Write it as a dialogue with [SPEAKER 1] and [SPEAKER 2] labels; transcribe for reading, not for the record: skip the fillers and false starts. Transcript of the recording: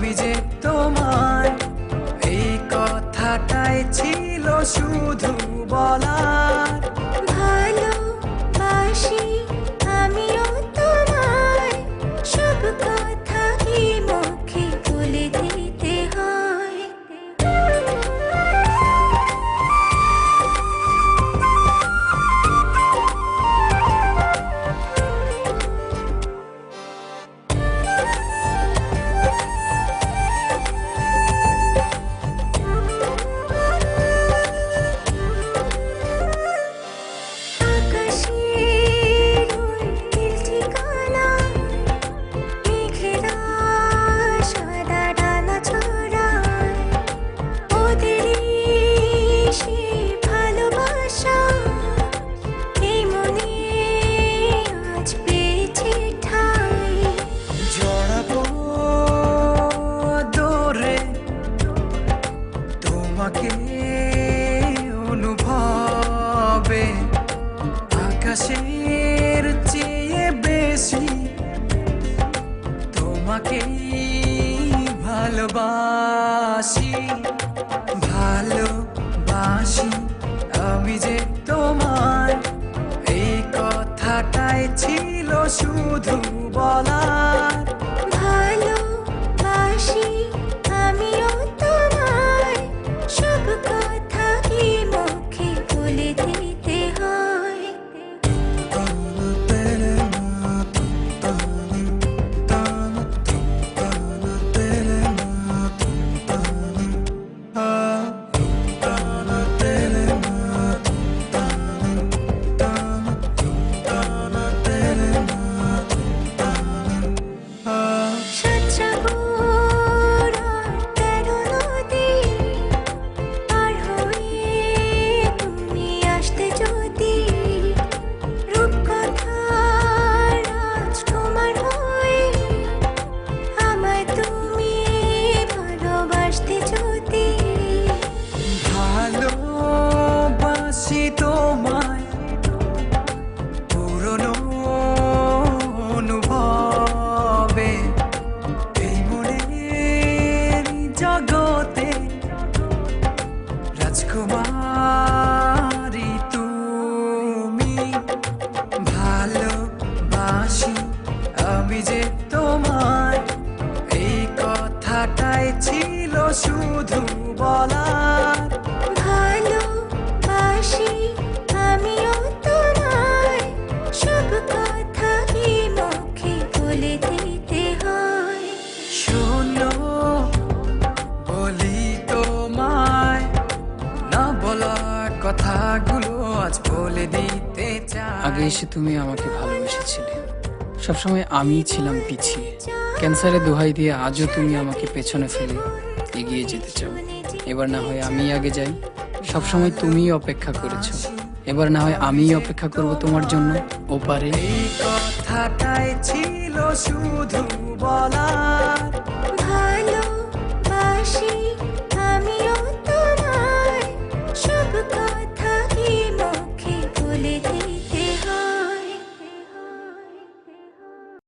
[SPEAKER 1] আমি যে তোমায় এই কথাটাই ছিল শুধু বলার।
[SPEAKER 2] ভালোবাসি আমিও তোমায়, সব কথা কি মুখে বলে দিতে হয়? আকাশের ওই নীল ঠিকানায় মেঘেরা সাদা ডানা ছড়ায়, ওদেরই সেই ভালোবাসা এই মনে আজ পেয়েছে ঠাঁই।
[SPEAKER 1] জড়াবো দৌড়ে তোমাকে অনুভবে, আকাশের চেয়ে বেশি তোমাকেই ভালোবাসি। ভালোবাসি আমি যে তোমায় এই কথাটাই ছিল শুধু বলার।
[SPEAKER 2] ভালোবাসি আমিও তোমায়, সব কথা কি মুখে বলে দিতে হয়? সাতসাগর আর ১৩ নদী পার হয়ে তুমি আসতে যদি, রূপকথার রাজকুমার হয়ে আমায় তুমি ভালোবাসতে যদি।
[SPEAKER 1] ভালোবাসি তোমায় পুরনো অনুভবে, এই মনের জগতে রাজকুমারী তুমি। ভালোবাসি আমি যে তোমায় এই কথাটাই ছিল শুধু বলার।
[SPEAKER 2] ভালোবাসি আমিও তোমায়, সব কথা কি মুখে বলে দিতে হয়?
[SPEAKER 1] শোনো বলি তোমায়, না বলা কথাগুলো আজ বলে দিতে চাই।
[SPEAKER 3] আগে এসে তুমি আমাকে ভালোবেসেছিলে, সবসময় আমিই ছিলাম পিছিয়ে। ক্যান্সারে দোহাই দিয়ে আজও তুমি আমাকে পেছনে ফেলে এগিয়ে যেতে চাও। এবার না হয় আমি আগে যাই, সবসময় তুমিই অপেক্ষা করেছো, এবার না হয় আমিই অপেক্ষা করব তোমার জন্য ওপারে।
[SPEAKER 1] এই কথাটাই ছিল শুধু বলার।